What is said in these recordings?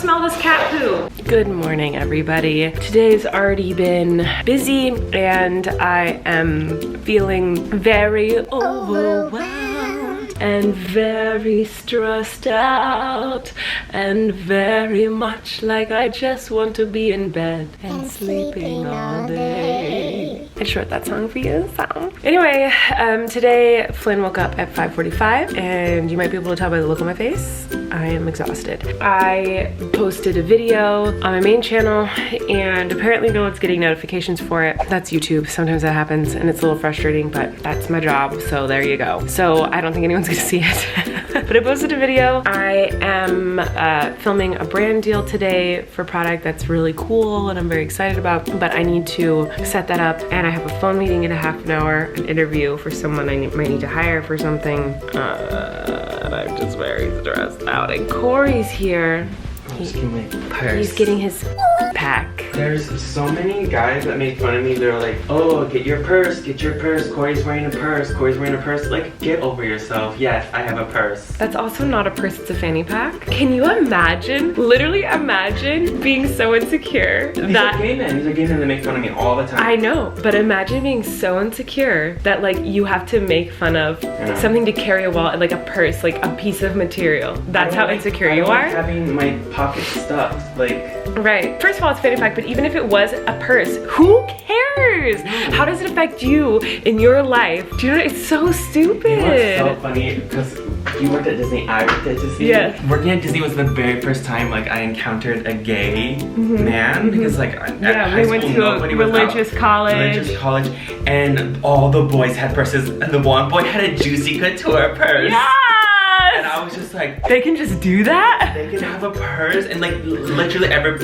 smell this cat poo. Good morning, everybody. Today's already been busy and I am feeling very overwhelmed and very stressed out and very much like I just want to be in bed and sleeping all day. I just wrote that song for you, so. Anyway, today Flynn woke up at 5:45 and you might be able to tell by the look on my face, I am exhausted. I posted a video on my main channel and apparently no one's getting notifications for it. That's YouTube, sometimes that happens and it's a little frustrating, but that's my job, so there you go. So I don't think anyone's gonna see it. But I posted a video. I am filming a brand deal today for a product that's really cool and I'm very excited about, but I need to set that up and I have a phone meeting in a half an hour, an interview for someone I might need to hire for something. And I'm just very stressed out. And Kory's here. He's getting his pack. There's so many guys that make fun of me. They're like, oh, get your purse, Kory's wearing a purse, Kory's wearing a purse. Like, get over yourself. Yes, I have a purse. That's also not a purse, it's a fanny pack. Can you imagine, literally imagine being so insecure that— These are gay men that make fun of me all the time. I know, but imagine being so insecure that like you have to make fun of something to carry a wallet, like a purse, like a piece of material. That's how insecure you are? Having my pocket stuffed, like. Right. First of all, it's fanny pack, but even if it was a purse, who cares? How does it affect you in your life? Do you know, it's so stupid. You know what's so funny? Because you worked at Disney, I worked at Disney. Yeah. Working at Disney was the very first time like I encountered a gay man, because like we went to a religious college. And all the boys had purses and the one boy had a Juicy Couture purse. Yes! And I was just like, they can just do that? They can have a purse, and like literally every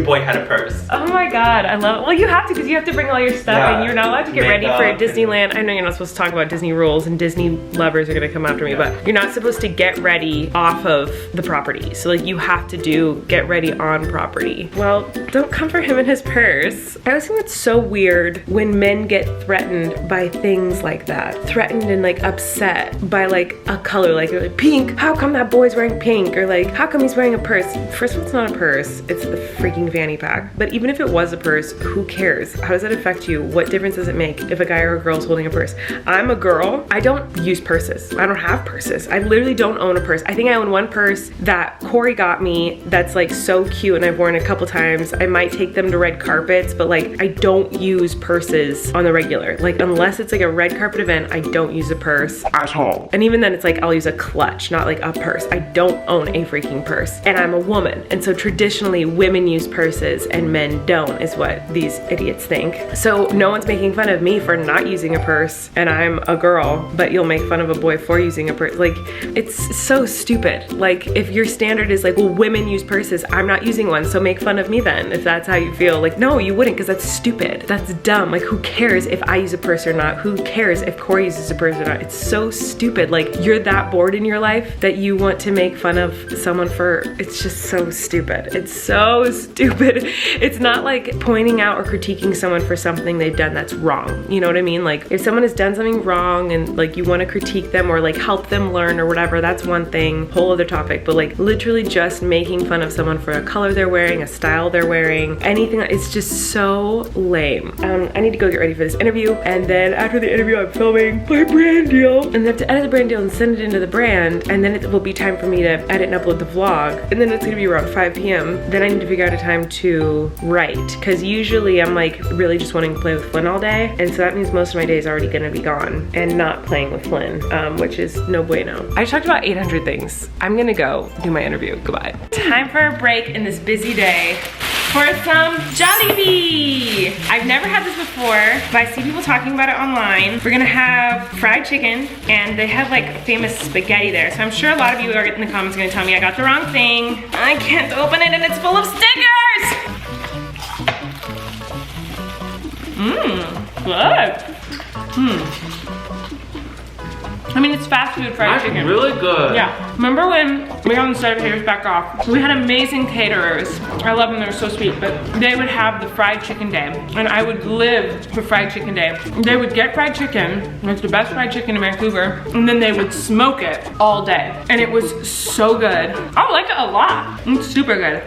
boy had a purse. Oh my god, I love it. Well, you have to, because you have to bring all your stuff and you're not allowed to get ready for Disneyland. I know you're not supposed to talk about Disney rules and Disney lovers are gonna come after me, but you're not supposed to get ready off of the property. So like you have to get ready on property. Well, don't come for him and his purse. I always think it's so weird when men get threatened by things like that. Threatened and like upset by like a color, like pink. How come that boy's wearing pink? Or like, how come he's wearing a purse? First of all, it's not a purse. It's the freaking fanny pack. But even if it was a purse, who cares? How does that affect you? What difference does it make if a guy or a girl is holding a purse? I'm a girl. I don't use purses. I don't have purses. I literally don't own a purse. I think I own one purse that Kory got me that's like so cute and I've worn it a couple times. I might take them to red carpets, but like I don't use purses on the regular. Like unless it's like a red carpet event, I don't use a purse. Asshole. And even then it's like I'll use a clutch, not like a purse. I don't own a freaking purse. And I'm a woman. And so traditionally women use purses and men don't, is what these idiots think. So no one's making fun of me for not using a purse and I'm a girl, but you'll make fun of a boy for using a purse. Like, it's so stupid. Like, if your standard is like, well, women use purses, I'm not using one, so make fun of me then, if that's how you feel. Like, no, you wouldn't, because that's stupid. That's dumb. Like, who cares if I use a purse or not? Who cares if Kory uses a purse or not? It's so stupid. Like, you're that bored in your life that you want to make fun of someone for, it's just so stupid. It's so stupid. It's not like pointing out or critiquing someone for something they've done that's wrong. You know what I mean? Like, if someone has done something wrong and like you want to critique them or like help them learn or whatever, that's one thing, whole other topic. But like literally just making fun of someone for a color they're wearing, a style they're wearing, anything, it's just so lame. I need to go get ready for this interview, and then after the interview I'm filming my brand deal, and then I have to edit the brand deal and send it into the brand, and then it will be time for me to edit and upload the vlog, and then it's gonna be around 5 p.m. Then I need to figure out a time to write, because usually I'm like really just wanting to play with Flynn all day, and so that means most of my day is already gonna be gone and not playing with Flynn, which is no bueno. I talked about 800 things. I'm gonna go do my interview. Goodbye. Time for a break in this busy day for some Jollibee. I've never had this before, but I see people talking about it online. We're gonna have fried chicken, and they have like famous spaghetti there. So I'm sure a lot of you are in the comments gonna tell me I got the wrong thing. I can't open it and it's full of stickers. Good. I mean, it's fast food fried chicken. That's really good. Yeah. Remember when we were on the side of Haters Back Off? We had amazing caterers. I love them, they were so sweet, but they would have the fried chicken day, and I would live for fried chicken day. They would get fried chicken, it's the best fried chicken in Vancouver, and then they would smoke it all day. And it was so good. I liked it a lot. It's super good.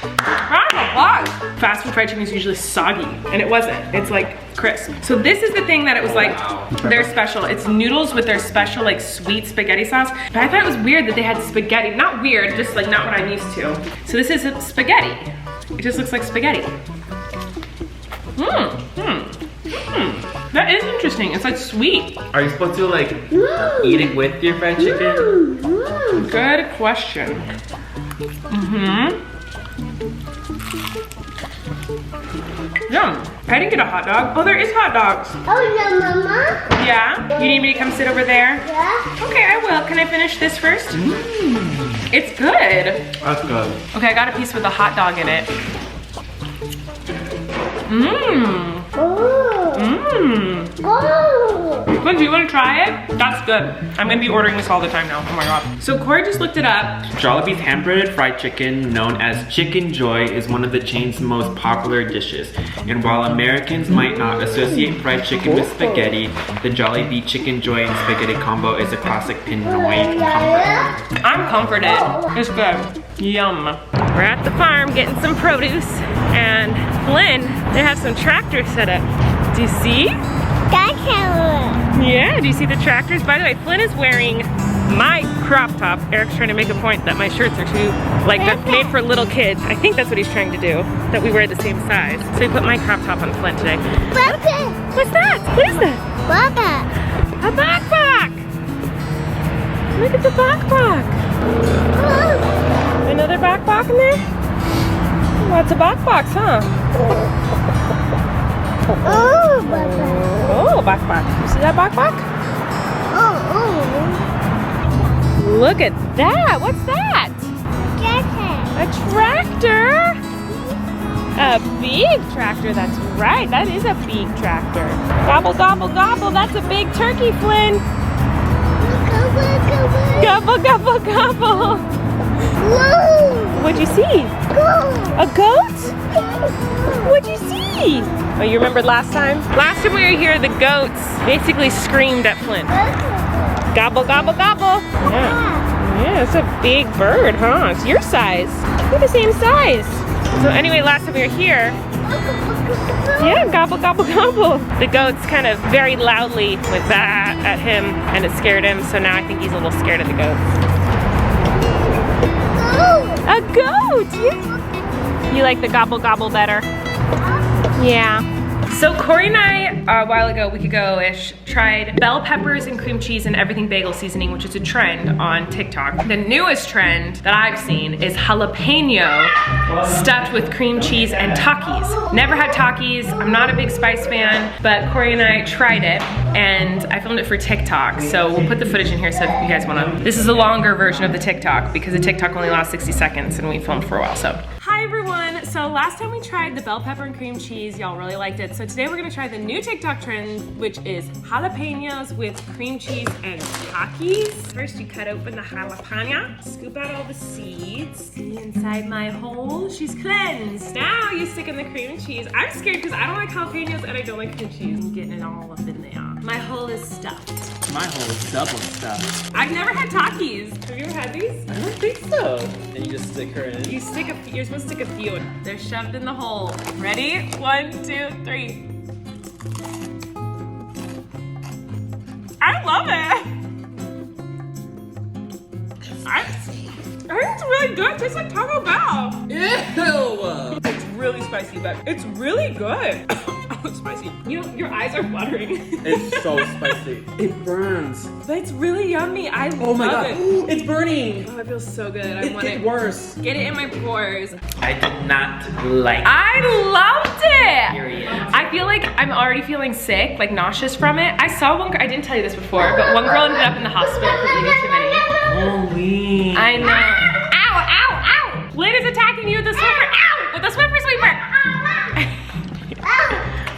That's a lot. Fast food fried chicken is usually soggy, and it wasn't. It's like crisp. So this is the thing that it was like their special. It's noodles with their special like sweet spaghetti sauce. But I thought it was weird that they had spaghetti. Not weird, just like not what I'm used to. So this is spaghetti. It just looks like spaghetti. That is interesting. It's like sweet. Are you supposed to like eat it with your fried chicken? Good question. Yum. I didn't get a hot dog. Oh, there is hot dogs. Oh, no, Mama. Yeah? You need me to come sit over there? Yeah. Okay, I will. Can I finish this first? It's good. That's good. Okay, I got a piece with a hot dog in it. Flynn, do you want to try it? That's good. I'm gonna be ordering this all the time now. Oh my god. So Kory just looked it up. Jollibee's hand-breaded fried chicken, known as Chicken Joy, is one of the chain's most popular dishes. And while Americans might not associate fried chicken with spaghetti, the Jollibee Chicken Joy and spaghetti combo is a classic Pinoy comfort. I'm comforted. It's good. Yum. We're at the farm getting some produce, and Flynn, they have some tractors set up. Do you see? Yeah, do you see the tractors? By the way, Flynn is wearing my crop top. Eric's trying to make a point that my shirts are too, like, they're made for little kids. I think that's what he's trying to do, that we wear the same size. So he put my crop top on Flynn today. What's that? What is that? A backpack! Look at the backpack. Another backpack in there? Lots of backpacks, huh? Oh, Papa. Oh, backpack. You see that backpack? Look at that. What's that? A tractor. A big tractor. That's right. That is a big tractor. Gobble, gobble, gobble. That's a big turkey, Flynn. Gobble, gobble, gobble. What'd you see? A goat? What'd you see? Oh, you remembered last time? Last time we were here, the goats basically screamed at Flynn. Gobble, gobble, gobble. Yeah, it's a big bird, huh? It's your size. We're the same size. So anyway, last time we were here, yeah, gobble, gobble, gobble. The goats kind of very loudly went that at him, and it scared him. So now I think he's a little scared of the goats. A goat, yeah. You like the gobble, gobble better? Yeah. So Kory and I, a week ago-ish, tried bell peppers and cream cheese and everything bagel seasoning, which is a trend on TikTok. The newest trend that I've seen is jalapeno stuffed with cream cheese and Takis. Never had Takis, I'm not a big spice fan, but Kory and I tried it, and I filmed it for TikTok, so we'll put the footage in here so if you guys wanna. This is a longer version of the TikTok, because the TikTok only lasts 60 seconds, and we filmed for a while, so. Hi everyone, so last time we tried the bell pepper and cream cheese, y'all really liked it, so today we're gonna try the new TikTok trend, which is jalapenos with cream cheese and Takis. First, you cut open the jalapeno, scoop out all the seeds. See inside my hole? She's cleansed. Now you stick in the cream cheese. I'm scared because I don't like jalapenos and I don't like cream cheese. I'm getting it all up in there. My hole is stuffed. My hole is double stuffed. I've never had Takis. Have you ever had these? I don't think so. And you just stick her in. You're supposed to stick a few in. They're shoved in the hole. Ready? 1, 2, 3. I love it. It's really good. It tastes like Taco Bell. Ew! It's really spicy, but it's really good. Oh, it's spicy. You know, your eyes are watering. It's so spicy. It burns. But it's really yummy. I Oh my love god. it. Ooh, it's burning. Oh, it feels so good. I It want gets it. worse. Get it in my pores. I did not like it. I loved it. Period. I feel like I'm already feeling sick, like nauseous from it. I saw one girl, I didn't tell you this before, but one girl ended up in the hospital for eating too many. Holy. I know. Ow, ow, ow. Flynn is attacking you with a Swiffer. Ow, with a Swiffer sweeper.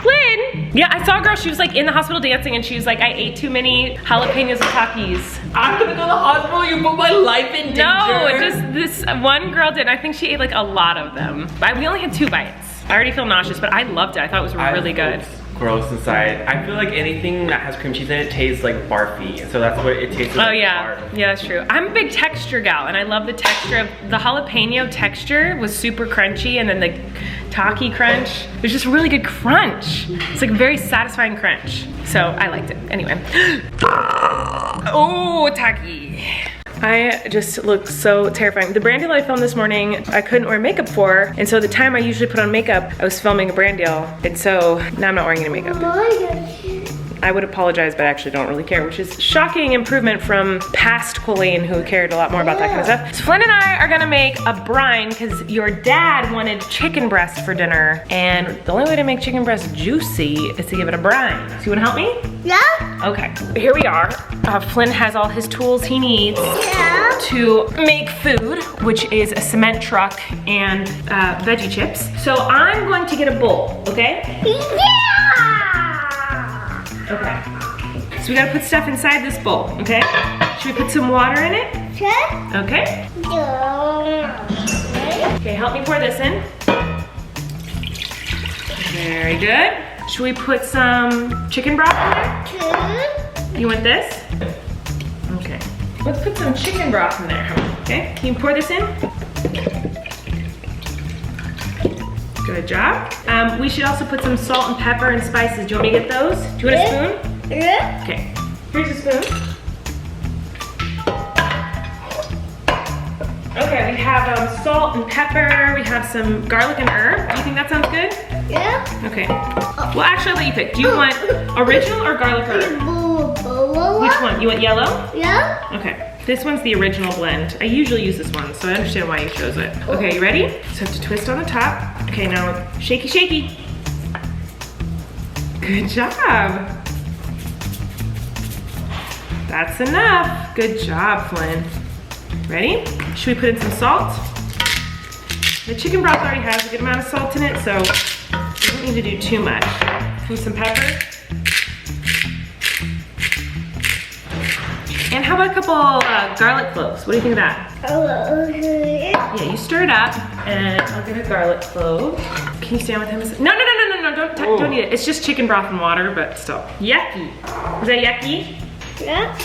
Flynn. Yeah, I I saw a girl, she was like in the hospital dancing and she was like, I ate too many jalapenos and Takis. I'm gonna go to the hospital, you put my life in danger. No, just this one girl did. I think she ate like a lot of them. We only had 2 bites. I already feel nauseous, but I loved it. I thought it was really good. Gross inside. I feel like anything that has cream cheese in it tastes like barfy, so that's what it tastes like. Oh yeah, yeah, that's true. I'm a big texture gal, and I love the texture of the jalapeno texture was super crunchy, and then the Taki crunch, it was just really good crunch. It's like a very satisfying crunch. So I liked it. Anyway. Oh, Taki. I just look so terrifying. The brand deal I filmed this morning, I couldn't wear makeup for, and so the time I usually put on makeup, I was filming a brand deal, and so now I'm not wearing any makeup. I would apologize, but I actually don't really care, which is shocking improvement from past Colleen, who cared a lot more about that kind of stuff. So Flynn and I are gonna make a brine, because your dad wanted chicken breast for dinner, and the only way to make chicken breast juicy is to give it a brine. So you wanna help me? Yeah? Okay, here we are. Flynn has all his tools he needs to make food, which is a cement truck and veggie chips. So I'm going to get a bowl, okay? Yeah! Okay. So we gotta put stuff inside this bowl, okay? Should we put some water in it? Okay. Okay. Okay, help me pour this in. Very good. Should we put some chicken broth in there? You want this? Okay. Let's put some chicken broth in there. Okay, can you pour this in? Good job. We should also put some salt and pepper and spices. Do you want me to get those? Do you want a spoon? Yeah. Okay, here's a spoon. Okay, we have salt and pepper. We have some garlic and herb. Do you think that sounds good? Yeah. Okay. Well, actually, I'll let you pick. Do you want original or garlic herb? Which one? You want yellow? Yeah. Okay. This one's the original blend. I usually use this one, so I understand why you chose it. Okay, you ready? So have to twist on the top. Okay, now shaky, shaky. Good job. That's enough. Good job, Flynn. Ready? Should we put in some salt? The chicken broth already has a good amount of salt in it, so we don't need to do too much. And some pepper. And how about a couple garlic cloves? What do you think of that? Yeah, you stir it up, and I'll get a garlic clove. Can you stand with him? No, don't eat it. It's just chicken broth and water, but still. Yucky. Is that yucky? Yeah.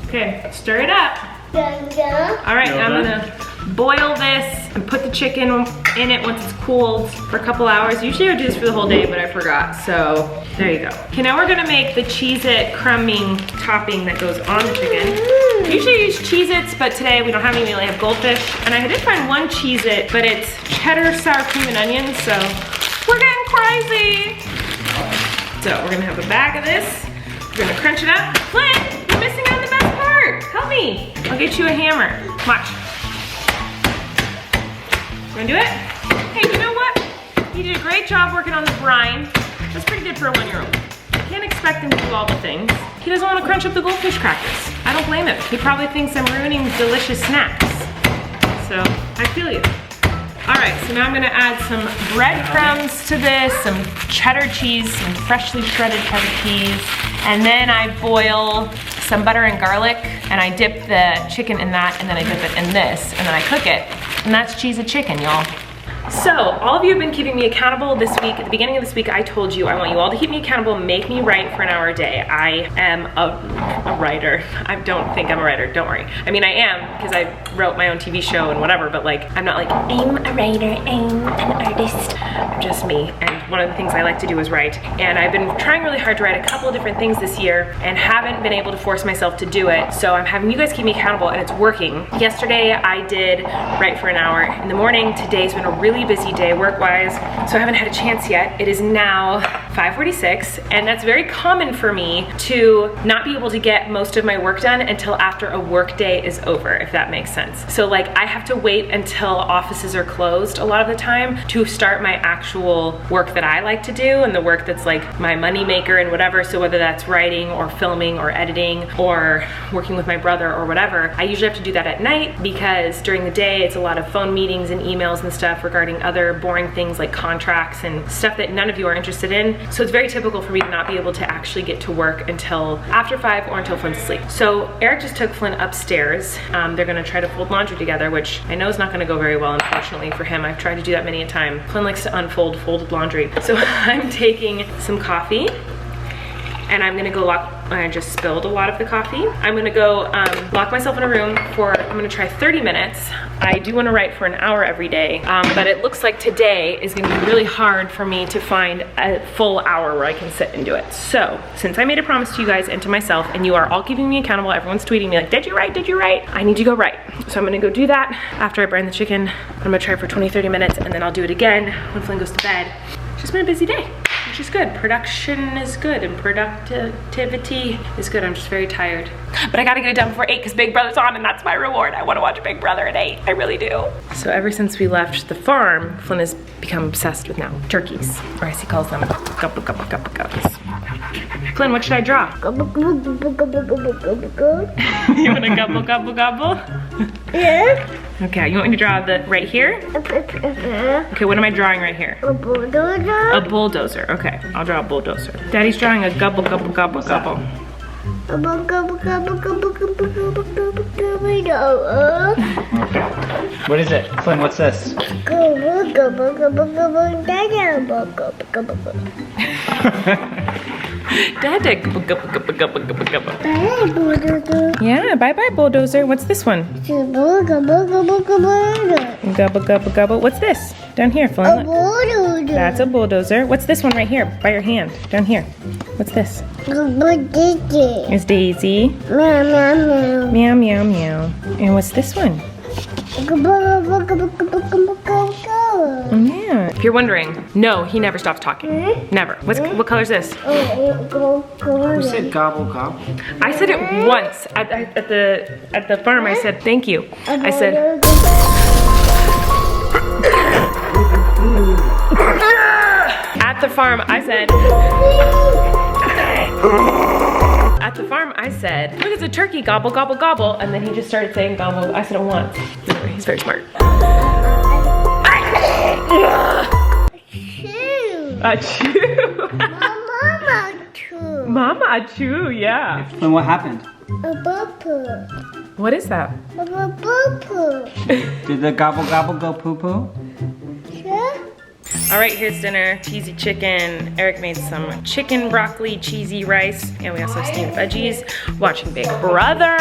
Okay, stir it up. Yeah. All right, now I'm gonna boil this and put the chicken in it once it's cooled for a couple hours. Usually I would do this for the whole day, but I forgot, so there you go. Okay, now we're gonna make the Cheez-It crumbing topping that goes on the chicken. Usually I use Cheez-Its, but today we don't have any, we only have Goldfish. And I did find one Cheez-It, but it's cheddar, sour cream, and onions, so we're getting crazy. So we're gonna have a bag of this. We're gonna crunch it up. Flynn, you're missing out on the best part. Help me. I'll get you a hammer. Watch. You wanna do it? Hey, you know what? You did a great job working on the brine. That's pretty good for a 1-year-old. Can't expect him to do all the things. He doesn't want to crunch up the Goldfish crackers. I don't blame him. He probably thinks I'm ruining delicious snacks. So, I feel you. All right, so now I'm gonna add some breadcrumbs to this, some cheddar cheese, some freshly shredded cheddar cheese, and then I boil some butter and garlic, and I dip the chicken in that, and then I dip it in this, and then I cook it. And that's Cheez-It chicken, y'all. So, all of you have been keeping me accountable this week. At the beginning of this week, I told you I want you all to keep me accountable, make me write for an hour a day. I am a writer. I don't think I'm a writer, don't worry. I mean, I am, because I wrote my own TV show and whatever, but like, I'm not like, I'm a writer, I'm an artist. I'm just me, and one of the things I like to do is write. And I've been trying really hard to write a couple of different things this year, and haven't been able to force myself to do it. So I'm having you guys keep me accountable, and it's working. Yesterday, I did write for an hour in the morning. Today's been a really busy day work-wise, so I haven't had a chance yet. It is now 5:46, and that's very common for me to not be able to get most of my work done until after a work day is over, if that makes sense. So like, I have to wait until offices are closed a lot of the time to start my actual work that I like to do, and the work that's like my money maker and whatever. So whether that's writing or filming or editing or working with my brother or whatever, I usually have to do that at night, because during the day it's a lot of phone meetings and emails and stuff regarding other boring things like contracts and stuff that none of you are interested in. So it's very typical for me to not be able to actually get to work until after 5 or until Flynn's asleep. So Eric just took Flynn upstairs. They're gonna try to fold laundry together, which I know is not gonna go very well, unfortunately for him. I've tried to do that many a time. Flynn likes to unfold folded laundry. So I'm taking some coffee and I'm gonna go I just spilled a lot of the coffee. I'm gonna go lock myself in a room I'm gonna try 30 minutes. I do wanna write for an hour every day, but it looks like today is gonna be really hard for me to find a full hour where I can sit and do it. So, since I made a promise to you guys and to myself, and you are all keeping me accountable, everyone's tweeting me like, did you write, did you write? I need to go write. So I'm gonna go do that after I brine the chicken. I'm gonna try for 20, 30 minutes, and then I'll do it again when Flynn goes to bed. It's just been a busy day, which is good. Production is good and productivity is good. I'm just very tired. But I gotta get it done before 8 because Big Brother's on and that's my reward. I wanna watch Big Brother at 8, I really do. So ever since we left the farm, Flynn has become obsessed with now turkeys, or as he calls them, gobble, gobble, gobble, gobbles. Flynn, what should I draw? Gobble, gobble, gobble, gobble, gobble, gobble, gobble. You wanna gobble, gobble, gobble? Yeah. Okay, you want me to draw the right here? Okay, what am I drawing right here? A bulldozer. A bulldozer, okay. I'll draw a bulldozer. Daddy's drawing a gobble, gobble, gobble, gobble. A gobble, gobble, gobble, gobble, gobble, gobble, gobble, gobble. Okay. What is it? Flynn, what's this? Gobble, gobble, gobble, gobble, gobble, gobble, gobble, gobble. Dad, gobble, gobble, gobble, gobble, gobble, gobble. Bye, bulldozer. Yeah, bye-bye, bulldozer. What's this one? Gobble, gobble, gobble, gobble. Gobble, gobble, gobble. What's this? Down here, A Flynn. bulldozer. That's a bulldozer. What's this one right here, by your hand? Down here. What's this? Gobble, diggy. It's Daisy. Meow, meow, meow. Meow, meow, meow. And what's this one? Gobble, gobble, gobble, gobble, gobble, gobble. Oh, yeah. If you're wondering, no, he never stops talking. Never. What color is this? Go, go. Who said gobble gobble? I said it once at the farm. I said thank you. I said. At the farm, I said. At the farm, I said, look, it's a turkey, gobble, gobble, gobble. And then he just started saying gobble. I said it once. He's very smart. Achoo. Achoo. Mama, achoo. Mama, achoo, yeah. Flynn, what happened? A bubble. What is that? A bubble. Did the gobble gobble go poo poo? Yeah. All right, here's dinner. Cheesy chicken. Eric made some chicken broccoli, cheesy rice, and we also have steamed veggies. Watching Big Brother.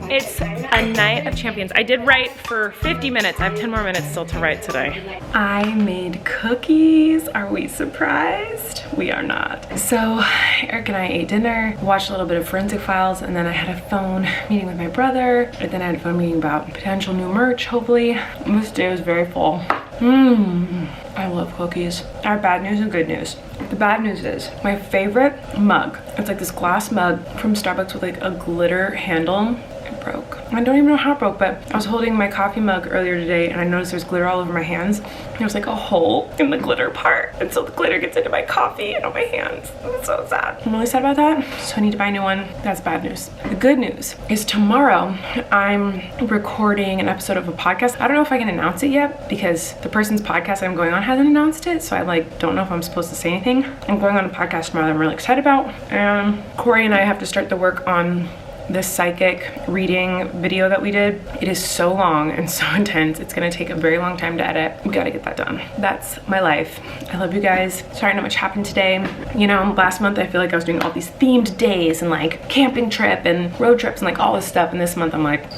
It's a night of champions. I did write for 50 minutes. I have 10 more minutes still to write today. I made cookies. Are we surprised? We are not. So Eric and I ate dinner, watched a little bit of Forensic Files, and then I had a phone meeting with my brother, and then I had a phone meeting about potential new merch, hopefully. This day was very full. I love cookies. I have bad news and good news. The bad news is my favorite mug. It's like this glass mug from Starbucks with like a glitter handle. It broke. I don't even know how it broke, but I was holding my coffee mug earlier today and I noticed there's glitter all over my hands. There was like a hole in the glitter part. And so the glitter gets into my coffee and on my hands. It's so sad. I'm really sad about that. So I need to buy a new one. That's bad news. The good news is tomorrow I'm recording an episode of a podcast. I don't know if I can announce it yet because the person's podcast I'm going on hasn't announced it. So I like don't know if I'm supposed to say anything. I'm going on a podcast tomorrow that I'm really excited about. And Kory and I have to start the work on this psychic reading video that we did. It is so long and so intense. It's gonna take a very long time to edit. We gotta get that done. That's my life. I love you guys. Sorry not much happened today. You know, last month I feel like I was doing all these themed days and like camping trip and road trips and like all this stuff. And this month I'm like,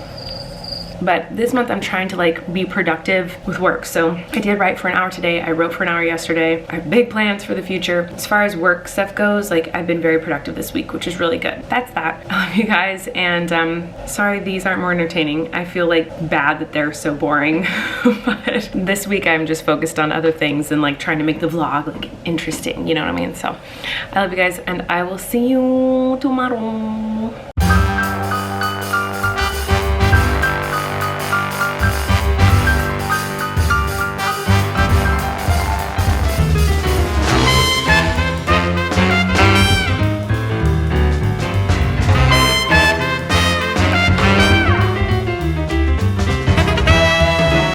but this month I'm trying to like be productive with work. So I did write for an hour today. I wrote for an hour yesterday. I have big plans for the future. As far as work stuff goes, like I've been very productive this week, which is really good. That's that. I love you guys. And sorry these aren't more entertaining. I feel like bad that they're so boring. But this week I'm just focused on other things and like trying to make the vlog like interesting. You know what I mean? So I love you guys and I will see you tomorrow.